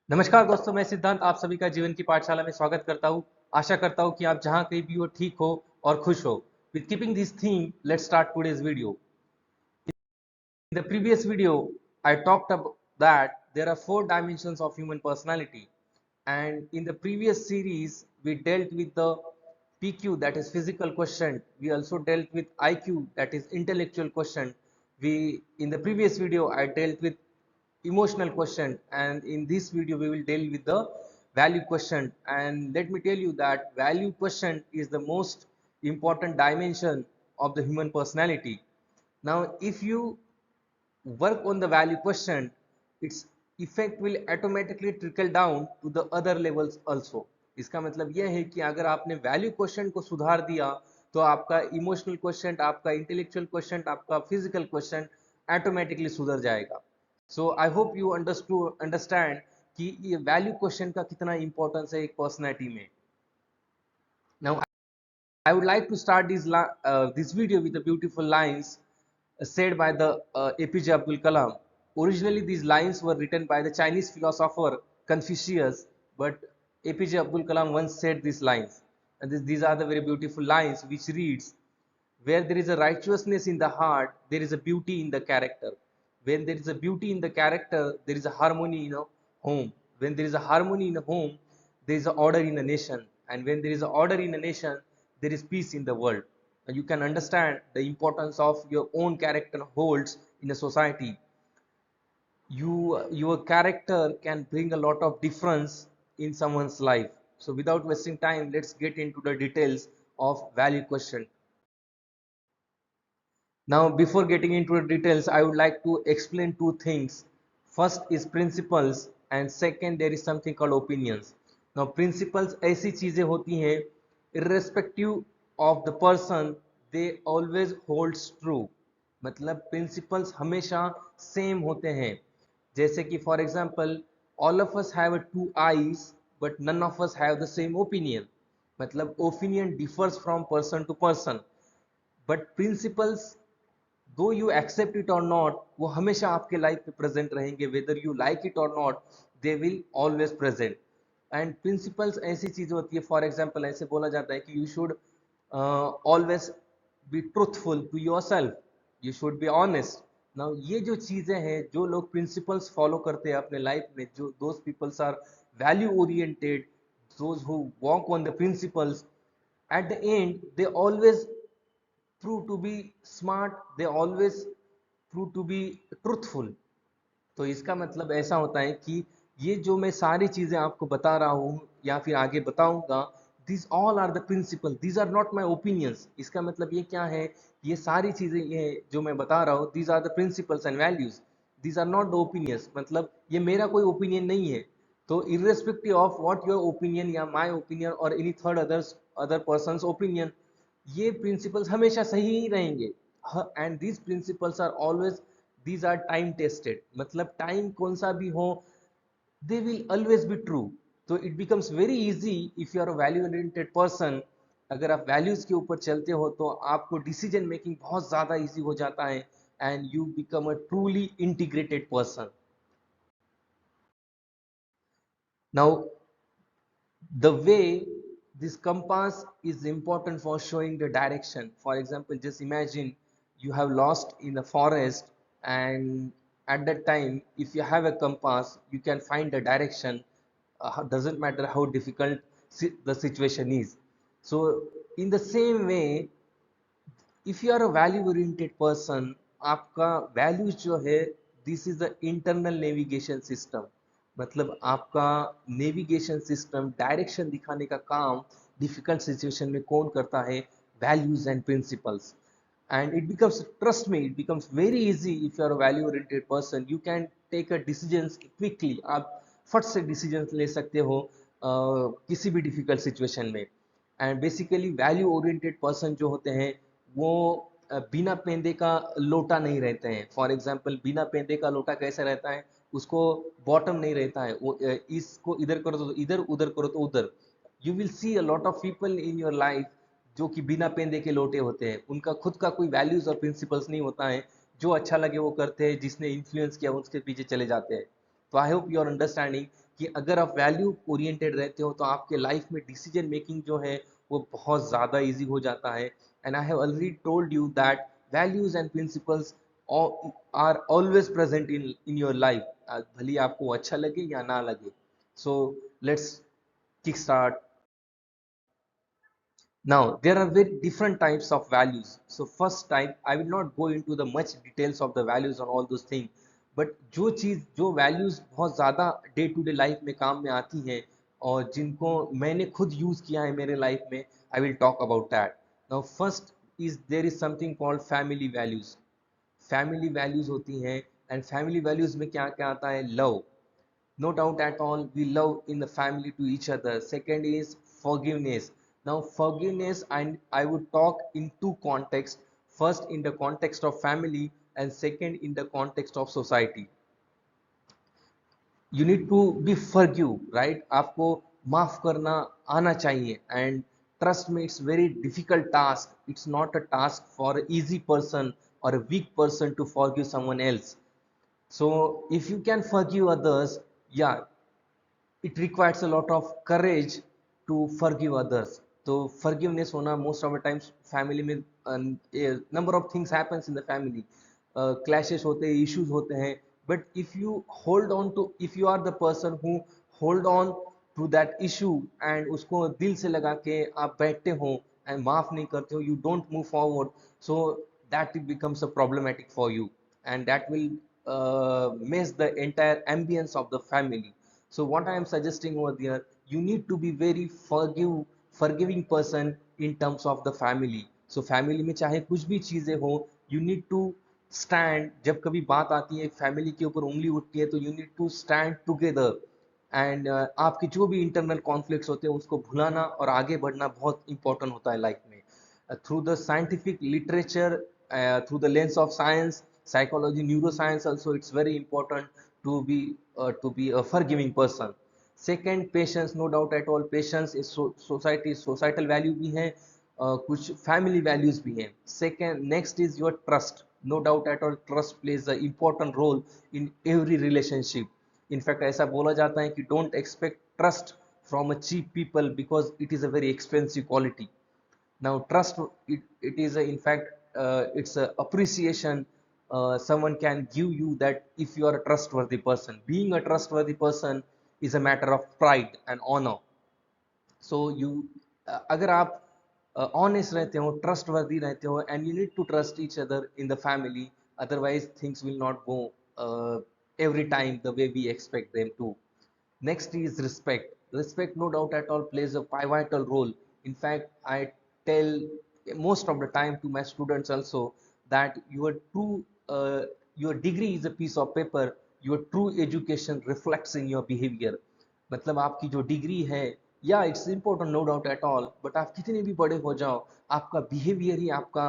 नमस्कार दोस्तों, मैं सिद्धांत आप सभी का जीवन की पाठशाला में स्वागत करता हूँ। आशा करता हूँ कि आप जहाँ कहीं भी हो ठीक हो और खुश हो। With keeping this theme, let's start today's video. In the previous video, I talked about that there are 4 dimensions of human personality, and in the previous series we dealt with the PQ, that is physical quotient. We also dealt with IQ, that is intellectual quotient. We in the previous video I dealt with emotional quotient, and in this video we will deal with the value quotient. And let me tell you that value quotient is the most important dimension of the human personality. Now if you work on the value quotient, its effect will automatically trickle down to the other levels also. इसका मतलब यह है कि अगर आपने value question को सुधार दिया तो आपका इमोशनल क्वेश्चन, आपका इंटेलेक्चुअल क्वेश्चन, आपका फिजिकल क्वेश्चन ऑटोमेटिकली सुधर जाएगा. सो आई होप यू अंडरस्टैंड कि ये वैल्यू क्वेश्चन का कितना इंपॉर्टेंस है एक पर्सनैलिटी में. Now I would like to start this video with the beautiful lines said by the APJ Abdul Kalam. Originally, these lines were written by the Chinese philosopher Confucius, but APJ Abdul Kalam once said these lines. And these are the very beautiful lines which reads, where there is a righteousness in the heart, there is a beauty in the character. When there is a beauty in the character, there is a harmony in a home. When there is a harmony in a home, there is a order in a nation. And when there is a order in a nation, there is peace in the world. And you can understand the importance of your own character holds in a society. Your character can bring a lot of difference in someone's life. So without wasting time, let's get into the details of value question. Now, before getting into the details, I would like to explain two things. First is principles, and second there is something called opinions. Now, principles ऐसी चीजें होती हैं, irrespective of the person, they always holds true. मतलब principles हमेशा same होते हैं. जैसे कि for example, all of us have 2 eyes, but none of us have the same opinion. मतलब opinion differs from person to person, but principles, दो you accept it और not, वो हमेशा आपके लाइफ में प्रेजेंट रहेंगे. वेदर यू लाइक इट और not, they will always present. And principles ऐसी चीज होती है, फॉर एग्जाम्पल ऐसे बोला जाता है कि you should always be truthful to your self, you should be honest. Now ये जो चीजें हैं, जो लोग प्रिंसिपल्स फॉलो करते हैं अपने लाइफ में, जो those peoples are value oriented, those who walk on the principles, at the end they always prove to be smart, they always prove to be truthful. तो इसका मतलब ऐसा होता है कि ये जो मैं सारी चीजें आपको बता रहा हूँ या फिर आगे बताऊंगा, this all are the principle, these are not my opinions. इसका मतलब ये क्या है, ये सारी चीजें ये जो मैं बता रहा हूँ, these are the principles and values, these are not the opinions. मतलब ये मेरा कोई ओपिनियन नहीं है. तो irrespective of what your opinion या माय ओपिनियन और any third other persons opinion, ये प्रिंसिपल्स हमेशा सही ही रहेंगे. And these principles are always, these are time tested. मतलब टाइम कौन सा भी हो, they will always be true. तो it becomes very easy if you are a value oriented person. अगर आप वैल्यूज के ऊपर चलते हो तो आपको डिसीजन मेकिंग बहुत ज्यादा इजी हो जाता है, and you become a truly integrated person. Now, the way this compass is important for showing the direction. For example, just imagine you have lost in the forest, and at that time if you have a compass you can find the direction. Doesn't matter how difficult the situation is. So in the same way, if you are a value oriented person, आपका values जो है, this is the internal navigation system. मतलब आपका navigation system, direction दिखाने का काम difficult situation में कौन करता है, values and principles. and it becomes, trust me, it becomes very easy if you are a value oriented person. You can take a decisions quickly. आप फट से डिसीजन ले सकते हो किसी भी डिफिकल्ट सिचुएशन में. And basically value oriented person जो होते हैं, वो बिना पेंदे का लोटा नहीं रहते हैं. फॉर एग्जाम्पल, बिना पेंदे का लोटा कैसे रहता है, उसको बॉटम नहीं रहता है. वो इसको इधर करो तो इधर, उधर करो तो उधर. You will see a lot of people in your life जो कि बिना पेंदे के लोटे होते हैं. उनका खुद का कोई वैल्यूज और प्रिंसिपल्स नहीं होता है. जो अच्छा लगे वो करते हैं, जिसने इन्फ्लुएंस किया उसके पीछे चले जाते हैं. तो I hope you are understanding कि अगर आप वैल्यू ओरिएंटेड रहते हो तो आपके लाइफ में डिसीजन मेकिंग जो है वो बहुत ज़्यादा इजी हो जाता है। And I have already told you that values and principles are always present in your life, भले ही आपको अच्छा लगे या ना लगे। So let's kick start. Now, there are very different types of values. So first type, I will not go into the much details of the values and all those things, but जो values बहुत ज़्यादा day to day life में काम में आती हैं और जिनको मैंने खुद use किया है मेरे life में, I will talk about that. Now first is there is something called family values. Family values होती हैं and family values में क्या क्या आता है? Love. No doubt at all, we love in the family to each other. Second is forgiveness. Now, forgiveness, and I would talk in two contexts. First, in the context of family, and second, in the context of society. You need to be forgive, right? आपको माफ करना आना चाहिए, and trust me, it's very difficult task. It's not a task for an easy person or a weak person to forgive someone else. So if you can forgive others, yeah, it requires a lot of courage to forgive others. तो forgiveness होना most of the times family में a number of things happens in the family, clashes होते हैं, issues होते हैं, but if you hold on to, if you are the person who hold on to that issue and उसको दिल से लगा के आप बैठते हो and माफ नहीं करते हो, you don't move forward, so that it becomes a problematic for you, and that will mess the entire ambience of the family. So what I am suggesting over there, you need to be very forgiving person in terms of the family. So family में चाहे कुछ भी चीजें हो, you need to stand. जब कभी बात आती है family के ऊपर उंगली उठती है तो you need to stand together. And आपके जो भी इंटरनल कॉन्फ्लिक्ट्स होते हैं उसको भुलाना और आगे बढ़ना बहुत इंपॉर्टेंट होता है लाइफ में। Through the scientific literature, through the lens of science, psychology, neuroscience also, it's very important to be a forgiving person. Second, patience, no doubt at all, patience is societal value भी है, कुछ family values भी हैं. Second, next is your trust. No doubt at all, trust plays an important role in every relationship. In fact, ऐसा बोला जाता है कि don't expect trust from a cheap people because it is a very expensive quality. Now trust, it is in fact, it's a appreciation someone can give you, that if you are a trustworthy person, being a trustworthy person is a matter of pride and honor. So you, अगर आप honest रहते हो, trustworthy रहते हो, and you need to trust each other in the family, otherwise things will not go every time the way we expect them to. Next is respect. Respect, no doubt at all, plays a pivotal role. In fact, I tell most of the time to my students also that your degree is a piece of paper. Your true education reflects in your behavior. मतलब आपकी जो degree है, या it's important, no doubt at all, but आप कितने भी बड़े हो जाओ, आपका बिहेवियर ही आपका,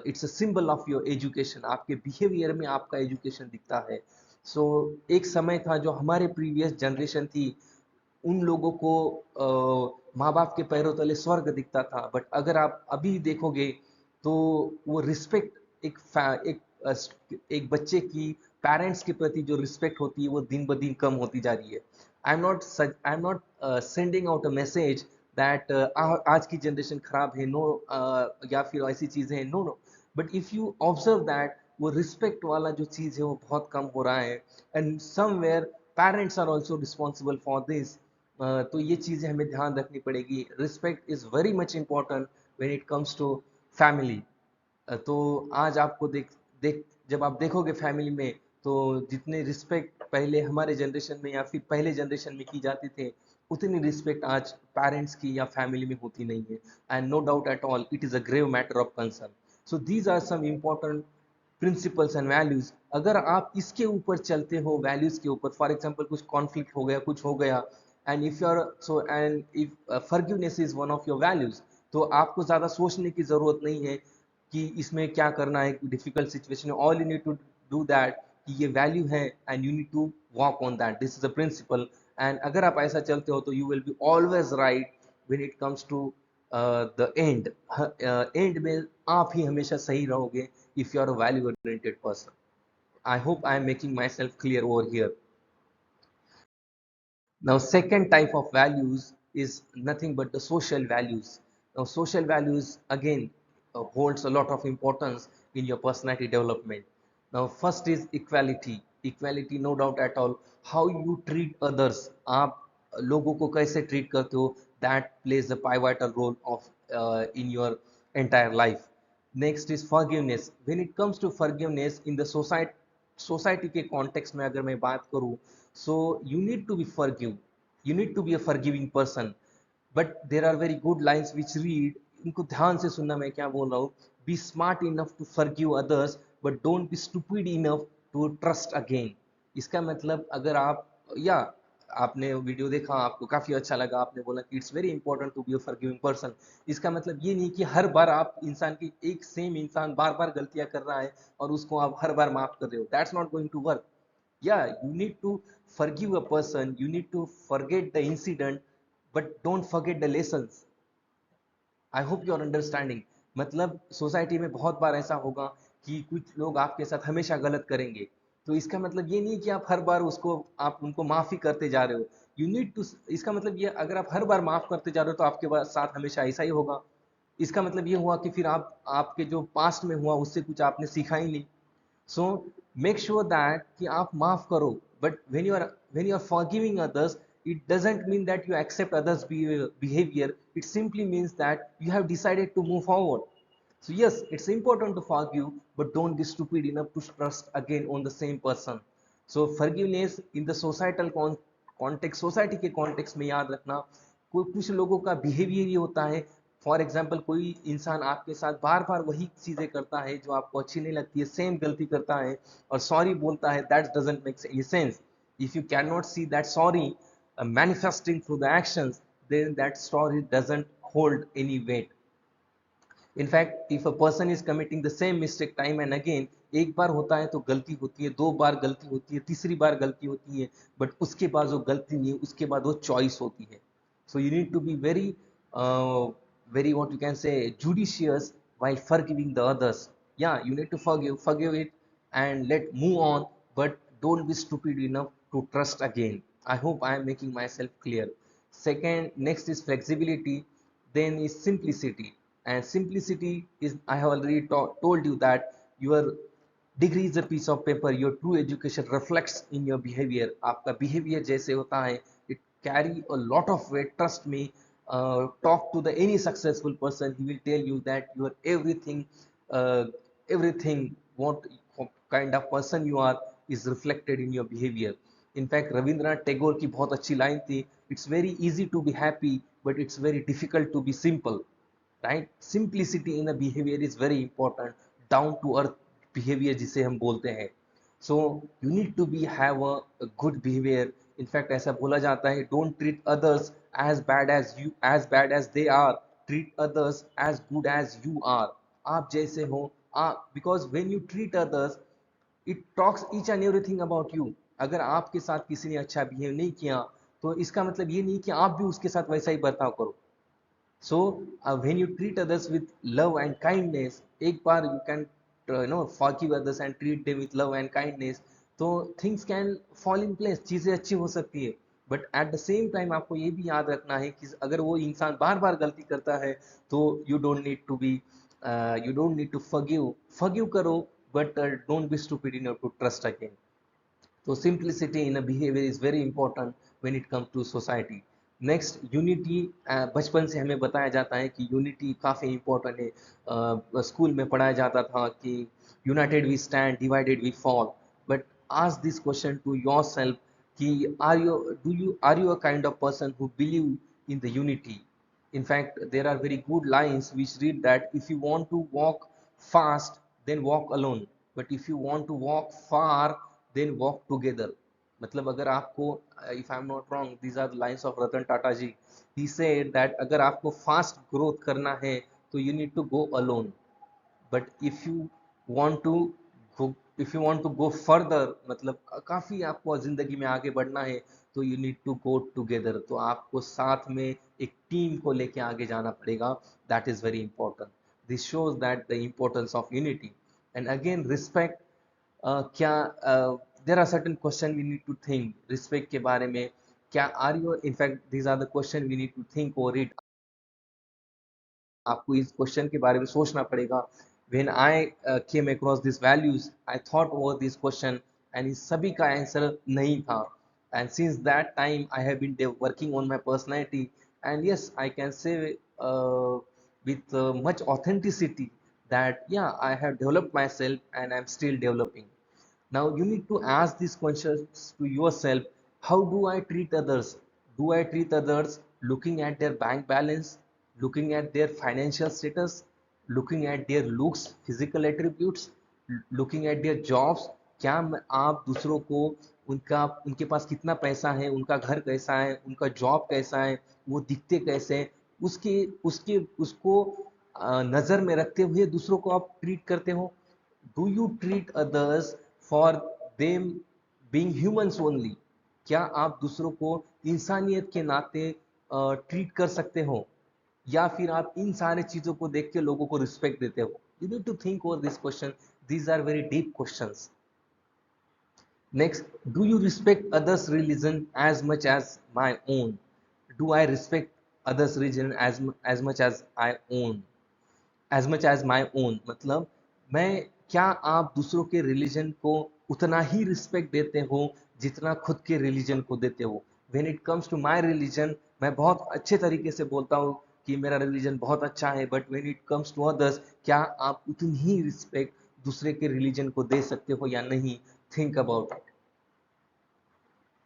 it's a symbol of your education. आपके बिहेवियर में आपका एजुकेशन दिखता है। सो एक समय था जो हमारे प्रीवियस जनरेशन थी, उन लोगों को माँ बाप के पैरों तले स्वर्ग दिखता था, बट अगर आप अभी देखोगे तो वो रिस्पेक्ट, एक बच्चे की पेरेंट्स के प्रति जो रिस्पेक्ट होती है वो दिन ब दिन कम होती जा रही है। I am not sending out a message that आज की जनरेशन खराब है, नो, या फिर ऐसी चीजें हैं, no no, but if you observe that वो रिस्पेक्ट वाला जो चीज है वो बहुत कम हो रहा है, and somewhere parents are also responsible for this. तो ये चीजें हमें ध्यान रखनी पड़ेगी। Respect is very much important when it comes to family. तो आज आपको देख देख जब आप देखोगे फैमिली में, तो जितने रिस्पेक्ट पहले हमारे जनरेशन में या फिर पहले जनरेशन में की जाती थे, उतनी रिस्पेक्ट आज पेरेंट्स की या फैमिली में होती नहीं है, and no doubt at all it is a grave matter of concern. So these are some important principles and values. अगर आप इसके ऊपर चलते हो, वैल्यूज के ऊपर, फॉर एग्जांपल कुछ कॉन्फ्लिक्ट हो गया, कुछ हो गया, and if you are so, and if forgiveness is one of your values, तो आपको ज्यादा सोचने की जरूरत नहीं है कि इसमें क्या करना है डिफिकल्ट सिचुएशन में। All you need to do that कि ये वैल्यू है and you need to walk on that, this is a principle. And अगर आप ऐसा चलते हो तो you will be always right when it comes to the end. End में आप ही हमेशा सही रहोगे if you are a value oriented person. I hope I am making myself clear over here. Now, second type of values is nothing but the social values. Now, social values again holds a lot of importance in your personality development. Now, first is equality. Equality, no doubt at all. How you treat others, आप लोगों को कैसे treat करते हो, that plays a pivotal role of in your entire life. Next is forgiveness. When it comes to forgiveness in the society के context में अगर मैं बात करूँ, so you need to be forgive, you need to be a forgiving person. But there are very good lines which read, इनको ध्यान से सुनना मैं क्या बोल रहा हूँ, be smart enough to forgive others but don't be stupid enough to trust again. इसका मतलब अगर आप या आपने वीडियो देखा, आपको काफी अच्छा लगा, आपने बोला कि it's very important to be a forgiving person, इसका मतलब ये नहीं कि हर बार आप इंसान की एक सेम इंसान बार बार गलतियां कर रहा है और उसको आप हर बार माफ कर रहे हो, that's not going to work. Yeah, you need to forgive a person, you need to forget the incident, but don't forget the lessons. I hope you are understanding. मतलब सोसाइटी में बहुत बार ऐसा होगा कि कुछ लोग आपके साथ हमेशा गलत करेंगे, तो इसका मतलब ये नहीं कि आप हर बार उसको आप उनको माफी करते जा रहे हो. यू नीड टू, इसका मतलब ये अगर आप हर बार माफ करते जा रहे हो तो आपके साथ हमेशा ऐसा ही होगा. इसका मतलब ये हुआ कि फिर आप आपके जो पास्ट में हुआ उससे कुछ आपने सीखा ही नहीं. So make sure that कि आप माफ करो, but when you are forgiving others, it doesn't mean that you accept others behavior. It simply means that you have decided to move forward. So yes, it's important to forgive, but don't be stupid enough to trust again on the same person. So forgiveness in the societal context, society के context में याद रखना, कोई कुछ लोगों का behavior ये होता है. फॉर एग्जाम्पल कोई इंसान आपके साथ बार बार वही चीजें करता है जो आपको अच्छी नहीं लगती है, सेम गलती करता है और सॉरी बोलता है, that doesn't make any sense. If you can not see that sorry manifesting through the actions, then that story doesn't hold any weight. In fact, if a person is committing the same mistake time and again, एक बार होता है तो गलती होती है, दो बार गलती होती है, तीसरी बार गलती होती है, बट उसके बाद वो गलती नहीं है, उसके बाद वो चॉइस होती है. So you need to be very what you can say judicious while forgiving the others. Yeah, you need to forgive it and let move on, but don't be stupid enough to trust again. I hope I am making myself clear. Second, next is flexibility, then is simplicity. And simplicity is, I have already told you that your degree is a piece of paper, your true education reflects in your behavior. आपका behavior जैसे होता है, it carry a lot of weight. Trust me, talk to the any successful person, he will tell you that your uh, everything what kind of person you are is reflected in your behavior. In fact, Rabindranath Tagore की बहुत अच्छी line थी, it's very easy to be happy but it's very difficult to be simple. Right, simplicity in a behavior is very important, down to earth behavior जिसे हम बोलते हैं. So you need to be have a good behavior. In fact, ऐसा बोला जाता है, don't treat others as bad as they are, treat others as good as you are. आप जैसे हो, आप, because when you treat others, it talks each and everything about you. अगर आपके साथ किसी ने अच्छा बिहेव नहीं किया तो इसका मतलब ये नहीं कि आप भी उसके साथ वैसा ही बर्ताव करो. So when you treat others with love and kindness, एक बार you can forgive others and treat them with love and kindness, तो things can fall in place, चीजें अच्छी हो सकती है. But at the same time आपको ये भी याद रखना है कि अगर वो इंसान बार बार गलती करता है तो you don't need to forgive करो, but don't be stupid in to trust again. तो simplicity in a behaviour is very important when it comes to society. Next, unity. बचपन से हमें बताया जाता है कि यूनिटी काफ़ी इंपॉर्टेंट है. स्कूल में पढ़ाया जाता था कि united we stand, divided we fall. But ask this question to your self कि are you a kind of person who believe in the unity. In fact, there are very good lines which read that if you want to walk fast, then walk alone. But if you want to walk far, then walk together. मतलब अगर आपको, if I'm not wrong, these are the lines of Ratan Tata ji. He said that अगर आपको fast growth करना है, तो you need to go alone. But if you want to go further, मतलब काफी आपको जिंदगी में आगे बढ़ना है, तो you need to go together. तो आपको साथ में एक टीम को लेके आगे जाना पड़ेगा. That is very important. This shows that the importance of unity. And again respect. क्या there are certain question we need to think respect के बारे में. क्या are you, in fact these are the question we need to think और it. आपको इस question के बारे में सोचना पड़ेगा। When I came across this values I thought over this question, and इस सभी का आंसर नहीं था। And since that time I have been working on my personality, and yes I can say with much authenticity that yeah, I have developed myself and I'm still developing. Now you need to ask these questions to yourself: how do I treat others? Do I treat others looking at their bank balance, looking at their financial status, looking at their looks, physical attributes, looking at their jobs? क्या आप दूसरों को उनका, उनके पास कितना पैसा है, उनका घर कैसा है, उनका जॉब कैसा है, वो दिखते कैसे हैं, उसके उसके उसको नजर में रखते हुए दूसरों को आप ट्रीट करते हो? Do you treat others for them being humans only? क्या आप दूसरों को इंसानियत के नाते ट्रीट कर सकते हो, या फिर आप इन सारे चीजों को देख के लोगों को रिस्पेक्ट देते हो? You need to think over this question, these are very deep questions. Next, do you respect others' religion as much as my own? Do I respect others' religion as much as I own? As much as my own मतलब, मैं, क्या आप दूसरों के religion को उतना ही respect देते हो जितना खुद के रिलीजन को देते हो? When it comes to my religion, मैं बहुत अच्छे तरीके से बोलता हूँ कि मेरा रिलीजन बहुत अच्छा है, but when it comes to others, क्या आप उतनी ही रिस्पेक्ट दूसरे के रिलीजन को दे सकते हो या नहीं? Think about it.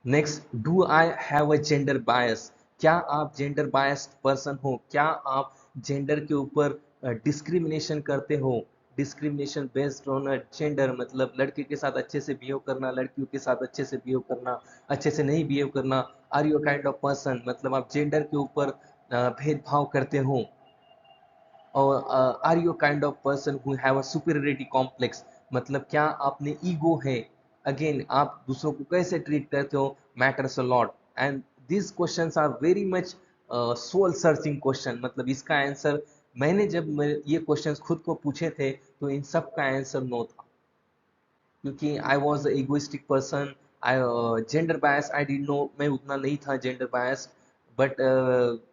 Next, do I have a gender bias? क्या आप जेंडर बायस्ड पर्सन हो? क्या आप जेंडर के ऊपर डिस्क्रिमिनेशन करते हो? डिस्क्रिमिनेशन बेस्ड ऑन जेंडर मतलब लड़के के साथ अच्छे से बिहेव करना, लड़कियों के साथ अच्छे से बिहेव करना, अच्छे से नहीं बिहेव करना. Are you kind of person, मतलब आप जेंडर के ऊपर भेदभाव करते हो? और are you kind of person who have a superiority complex, मतलब क्या आपने ईगो है? अगेन, आप दूसरों को कैसे ट्रीट करते हो matters a lot. And this questions are very much soul searching question. मतलब इसका आंसर, मैंने जब ये क्वेश्चंस खुद को पूछे थे तो इन सब का आंसर नो था, क्योंकि I was egoistic person. I gender bias I did no, मैं उतना नहीं था जेंडर बायस, बट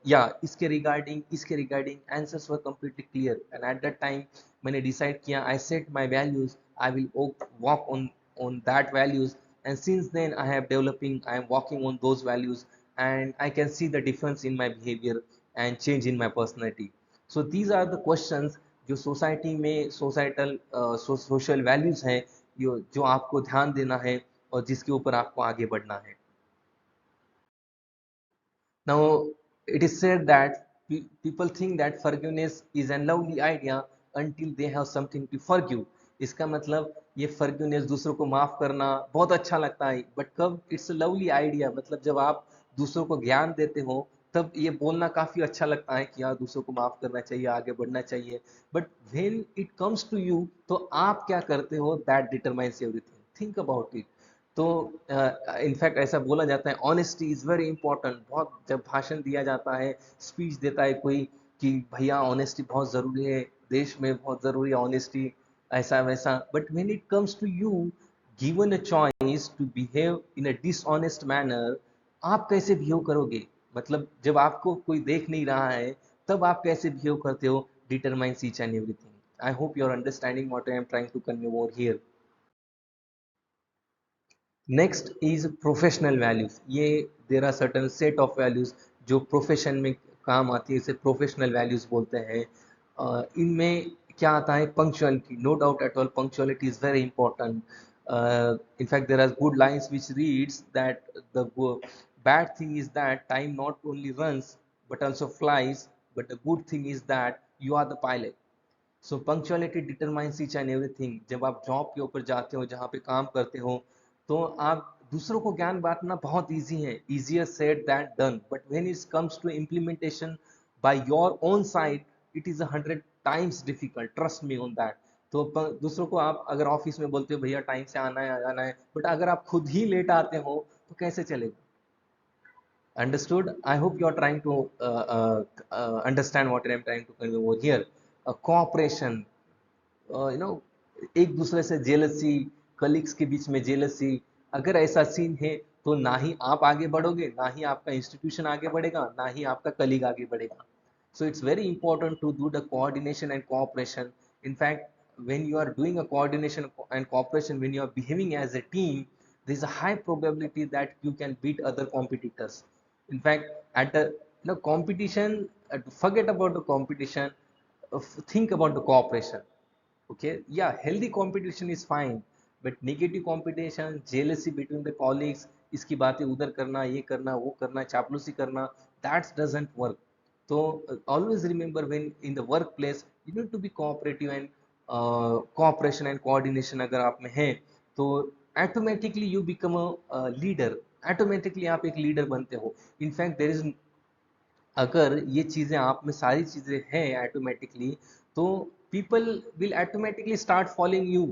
या इसके regarding answers were completely clear. And at that time मैंने डिसाइड किया, I set my values, I will walk on that values, and since then I have developing, I am walking on those values, and I can see the difference in my behavior and change in my personality. So these are the questions जो society में societal social values हैं, जो आपको ध्यान देना है और जिसके ऊपर आपको आगे बढ़ना है. Now, it is said that people think that forgiveness is a lovely idea until they have something to forgive. इसका मतलब, ये forgiveness, दूसरों को माफ करना बहुत अच्छा लगता है, बट कब इट्स लवली आइडिया, मतलब जब आप दूसरों को ज्ञान देते हो तब ये बोलना काफी अच्छा लगता है कि यार दूसरों को माफ करना चाहिए, आगे बढ़ना चाहिए. But when it comes to you, तो आप क्या करते हो, that determines everything. Think about it. तो इनफैक्ट ऐसा बोला जाता है, ऑनेस्टी इज वेरी इंपॉर्टेंट. बहुत, जब भाषण दिया जाता है, स्पीच देता है कोई कि भैया ऑनेस्टी बहुत जरूरी है, देश में बहुत जरूरी है ऑनेस्टी, ऐसा वैसा, but when it comes to you, given a choice to behave in a dishonest manner, आप कैसे बिहेव करोगे? मतलब जब आपको कोई देख नहीं रहा है, तब आप कैसे बिहेव करते हो, determines each and everything. I hope you are understanding what I am trying to convey over here. Next is professional values. ये there are certain set of values जो प्रोफेशन में काम आती है, इसे प्रोफेशनल वैल्यूज बोलते हैं. इनमें क्या आता है, punctuality. No doubt at all, punctuality is very important. In fact there are good lines which reads that the bad thing is that time not only runs but also flies, but the good thing is that you are the pilot. So punctuality determines each and everything. जब आप job के ऊपर जाते हो, जहाँ पे काम करते हो, तो आप दूसरों को ज्ञान बांटना बहुत इजी है, easier said that done, but when it comes to implementation by your own side, it is 100 times difficult, trust me on that. तो दूसरों को आप अगर ऑफिस में बोलते हो भैया टाइम से आना है, आ जाना है, बट अगर आप खुद ही लेट आते हो तो कैसे चलेगा? Understood? I hope you are trying to understand what I am trying to convey over here. Cooperation, you know, एक दूसरे से जेलसी, कलीग्स के बीच में जेलसी, अगर ऐसा सीन है तो ना ही आप आगे बढ़ोगे, ना ही आपका इंस्टीट्यूशन आगे बढ़ेगा, ना ही आपका कलीग आगे बढ़ेगा. So it's very important to do the coordination and cooperation. In fact, when you are doing a coordination and cooperation, when you are behaving as a team, there is a high probability that you can beat other competitors. In fact, at the competition, forget about the competition, think about the cooperation. Okay, yeah, healthy competition is fine, but negative competition, jealousy between the colleagues, इसकी बातें उधर करना, ये करना, वो करना, चापलूसी करना, that doesn't work. So always remember, when in the workplace you need to be cooperative, and cooperation and coordination अगर आप में है तो automatically you become a leader. Automatically आप एक leader बनते हो. In fact, there is, अगर ये चीजें आप में सारी चीजें हैं ऑटोमेटिकली, तो people will automatically start following you,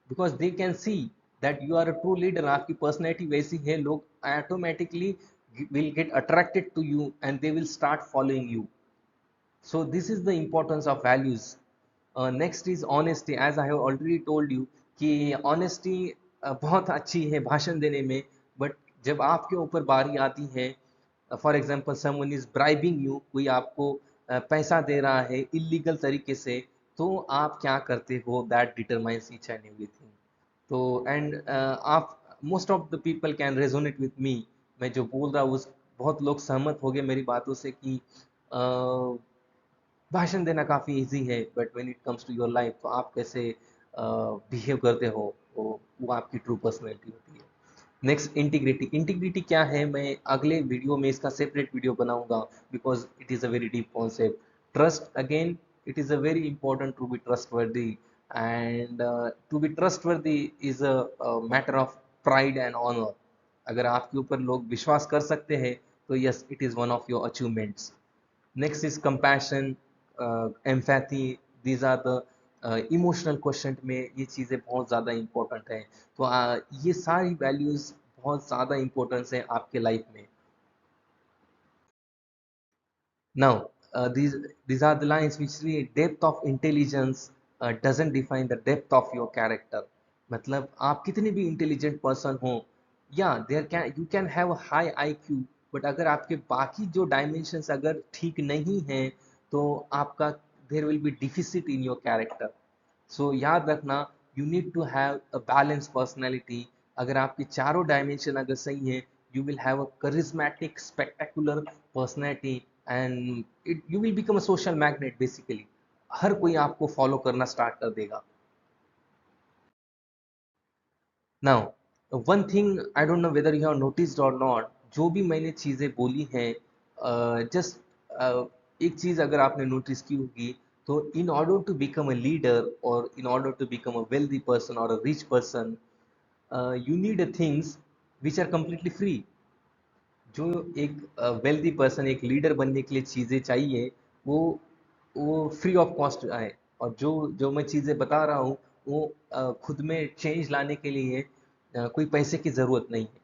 because they can see that you are a true leader. आपकी पर्सनैलिटी वैसी है, लोग automatically will get attracted to you and they will start following you. So this is the importance of values. Next is honesty. As I have already told you कि honesty बहुत अच्छी है भाषण देने में, but जब आपके ऊपर बारी आती है, for example someone is bribing you, कोई आपको पैसा दे रहा है इलीगल तरीके से, तो आप क्या करते हो, that determines each and everything. तो एंड आप, most of the people can resonate with me, मैं जो बोल रहा हूँ उस, बहुत लोग सहमत हो गए मेरी बातों से कि भाषण देना काफ़ी इजी है, but when it comes to your life, तो आप कैसे बिहेव करते हो, वो आपकी ट्रू पर्सनैलिटी होती है. Next, integrity. इंटीग्रिटी क्या है, मैं अगले वीडियो में इसका सेपरेट वीडियो बनाऊंगा, because it is a very deep concept. Trust, again, it is a very important to be trustworthy, and to be trustworthy is a matter of pride and honour. अगर आपके ऊपर लोग विश्वास कर सकते हैं, तो yes, it is one of your achievements. Next is compassion, empathy. These are the emotional question में ये चीज़ें बहुत ज़्यादा इम्पोर्टेंट हैं. तो ये सारी वैल्यूज़ बहुत ज़्यादा इम्पोर्टेंस है आपके लाइफ में. Now, these are the lines which read, depth of intelligence doesn't define the depth of your character. मतलब आप कितने भी इंटेलिजेंट पर्सन हो, या there can, you can have high IQ, बट अगर आपके बाकी जो डायमेंशंस अगर ठीक नहीं हैं, तो आपका, there will be deficit in your character. So याद रखना, you need to have a balance personality. अगर आपके चारों डायमेंशन अगर सही है, you will have a charismatic, spectacular personality, and you will become a social magnet basically. हर कोई आपको फॉलो करना स्टार्ट कर देगा. Now, one thing, I don't know whether you have noticed और नॉट, जो भी मैंने चीज़ें बोली हैं, जस्ट एक चीज़ अगर आपने नोटिस की होगी, तो in order to become a leader, और in order to become a wealthy person और a rich person, you need a things which are completely free. जो एक वेल्दी पर्सन, एक लीडर बनने के लिए चीज़ें चाहिए, वो वो फ्री ऑफ कॉस्ट आए. और जो जो मैं चीज़ें बता रहा हूँ, वो खुद में चेंज लाने के लिए कोई पैसे की ज़रूरत नहीं है.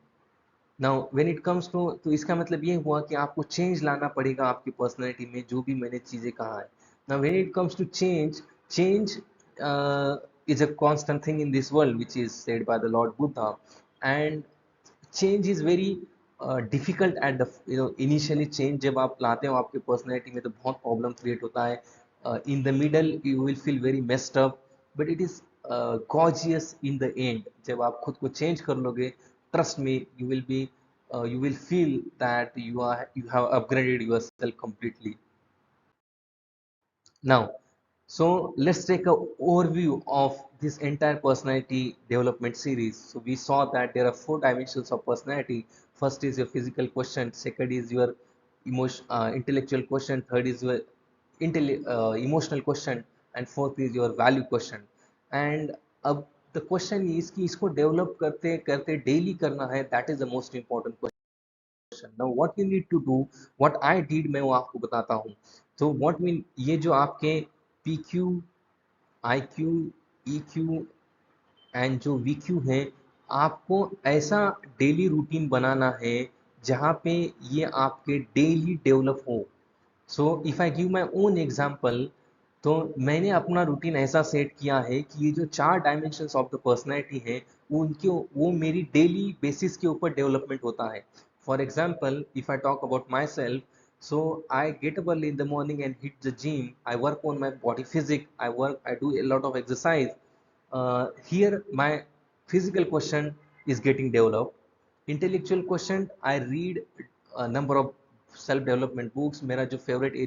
Now when it comes to, तो इसका मतलब ये हुआ कि आपको चेंज लाना पड़ेगा आपकी पर्सनैलिटी में, जो भी मैंने चीज़ें कहा है. Now when it comes to change, change is a constant thing in this world, which is said by the Lord Buddha. And change is very difficult at the, initially change जब आप लाते हो आपके पर्सनैलिटी में, तो बहुत problem create होता है. In the middle you will feel very messed up, but it is gorgeous in the end. जब आप खुद को चेंज कर लोगे, trust me, you will B, you will feel that you have upgraded yourself completely. Now, so let's take a overview of this entire personality development series. So we saw that there are 4 dimensions of personality. First is your physical quotient, second is your intellectual quotient, third is your emotional quotient, and fourth is your value quotient. And अब the question is कि इसको develop करते करते daily करना है, that is the most important question. Now what you need to do, what I did, मैं वो आपको बताता हूँ. तो what mean, ये जो आपके PQ, IQ, EQ एंड जो VQ है, आपको ऐसा डेली रूटीन बनाना है जहाँ पे ये आपके डेली डेवलप हो. So if I give my own example, तो मैंने अपना रूटीन ऐसा सेट किया है कि ये जो 4 डायमेंशंस ऑफ द पर्सनैलिटी है, उनके वो मेरी डेली बेसिस के ऊपर डेवलपमेंट होता है. For example, if I talk about my self, so I get up early in the morning and hit the gym. I work on my body physics. I do a lot of exercise. Here my physical question is getting developed. Intellectual question, I read a number of self development books. मेरा जो favorite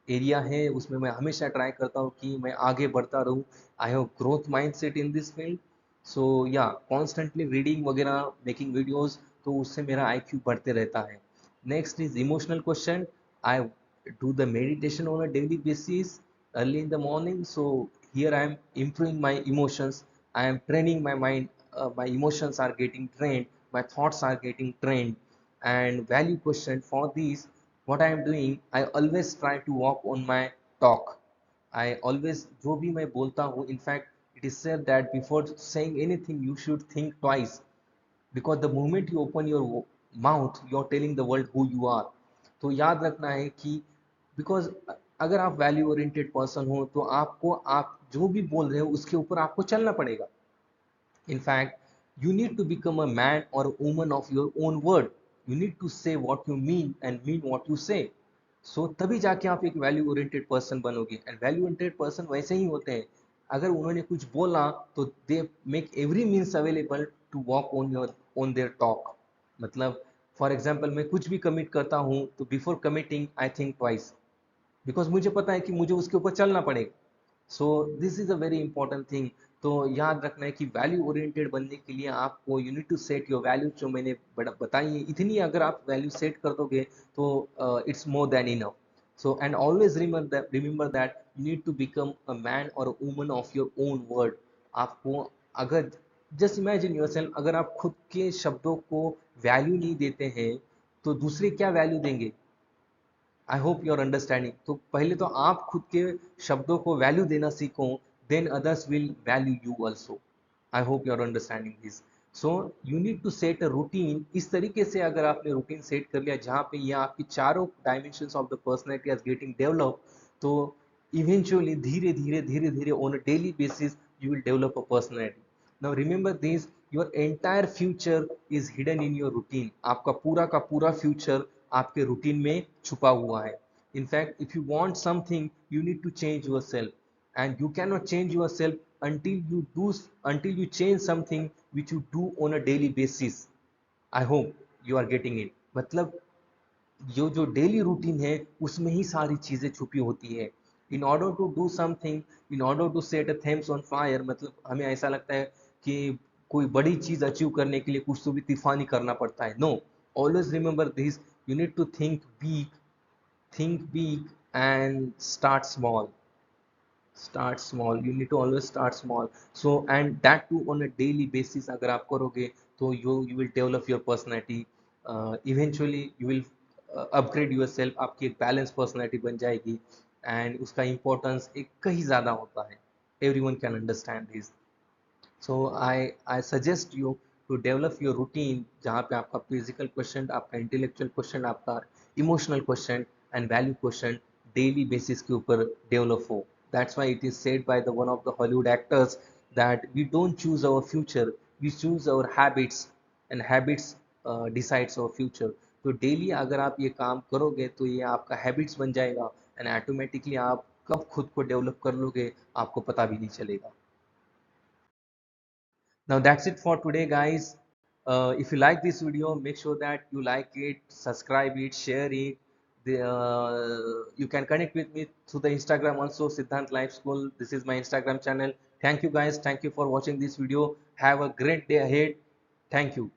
area है उसमें मैं हमेशा try करता हूँ कि मैं आगे बढ़ता रहूँ. I have growth mindset in this field. So या कॉन्स्टेंटली रीडिंग वगैरह, मेकिंग वीडियोस, तो उससे मेरा आईक्यू बढ़ते रहता है. Next is emotional question. I do the meditation on a daily basis early in the morning. So here I am improving my emotions. I am training my mind. My emotions are getting trained. My thoughts are getting trained. And value question for these, what I am doing, I always try to walk on my talk. I always, जो भी मैं बोलता हूँ, in fact it is said that before saying anything you should think twice, because the moment you open your mouth you are telling the world who you are. तो याद रखना है कि बिकॉज अगर आप वैल्यू ओरिएंटेड पर्सन हो तो आपको, आप जो भी बोल रहे हो उसके ऊपर आपको चलना पड़ेगा. In fact, you need to become a man or a woman of your own word. You need to say what you mean and mean what you say. So तभी जाके आप एक वैल्यू ओरिएंटेड पर्सन बनोगे. And value oriented person वैसे ही होते हैं, अगर उन्होंने कुछ बोला तो they make every means available to walk on their talk. मतलब फॉर एग्जाम्पल, मैं कुछ भी कमिट करता हूँ तो before committing I think twice, because मुझे पता है कि मुझे उसके ऊपर चलना पड़ेगा. So this is a very important thing. तो याद रखना है कि वैल्यू ओरिएंटेड बनने के लिए आपको, you need to set your value, जो मैंने बताई है इतनी, अगर आप वैल्यू सेट कर दोगे तो it's more than enough. So and always remember that you need to become a man और a woman of your own word. आपको, अगर जस्ट इमेजिन योरसेल्फ, अगर आप खुद के शब्दों को वैल्यू नहीं देते हैं तो दूसरे क्या वैल्यू देंगे. I hope you are understanding. तो पहले तो आप खुद के शब्दों को वैल्यू देना सीखो, then others will value you also. I hope you are understanding this. So you need to set a routine. इस तरीके से अगर आपने रूटीन सेट कर लिया जहाँ पे ये आपकी चारों dimensions of the personality are getting develop, तो इवेंचुअली धीरे धीरे धीरे धीरे on a daily basis you will develop a personality. Now remember this, your entire future is hidden in your routine. आपका पूरा का पूरा future आपके रूटीन में छुपा हुआ है. In fact, if you want something, you need to change yourself, and you cannot change yourself until you change something which you do on a daily basis. I hope you are getting it. मतलब जो daily routine है उसमें ही सारी चीजें छुपी होती है. In order to do something, in order to set a Thames on fire, मतलब हमें ऐसा लगता है कि कोई बड़ी चीज अचीव करने के लिए कुछ तो भी तूफानी करना पड़ता है. No, always remember this, you need to think big and start small. Start small, you need to always start small. So and that too on a daily basis अगर आप करोगे तो you will develop your personality. Eventually you will upgrade your self. आपकी एक balance personality बन जाएगी, and उसका importance एक कहीं ज़्यादा होता है. Everyone can understand this. So I suggest you to develop your routine, जहाँ पे आपका फिजिकल क्वेश्चन, आपका इंटेलेक्चुअल क्वेश्चन, आपका emotional question and value question daily basis के ऊपर डेवलप हो. That's why it is said by the one of the Hollywood actors that we don't choose our future, we choose our habits, and habits decides our future. तो daily अगर आप ये काम करोगे तो ये आपका हैबिट्स बन जाएगा, एंड ऑटोमेटिकली आप कब खुद को डेवलप कर लोगे आपको पता भी नहीं चलेगा. Now that's it for today, guys. If you like this video, make sure that you like it, subscribe it, share it. You can connect with me through the Instagram also, Siddhant Life School. This is my Instagram channel. Thank you, guys. Thank you for watching this video. Have a great day ahead. Thank you.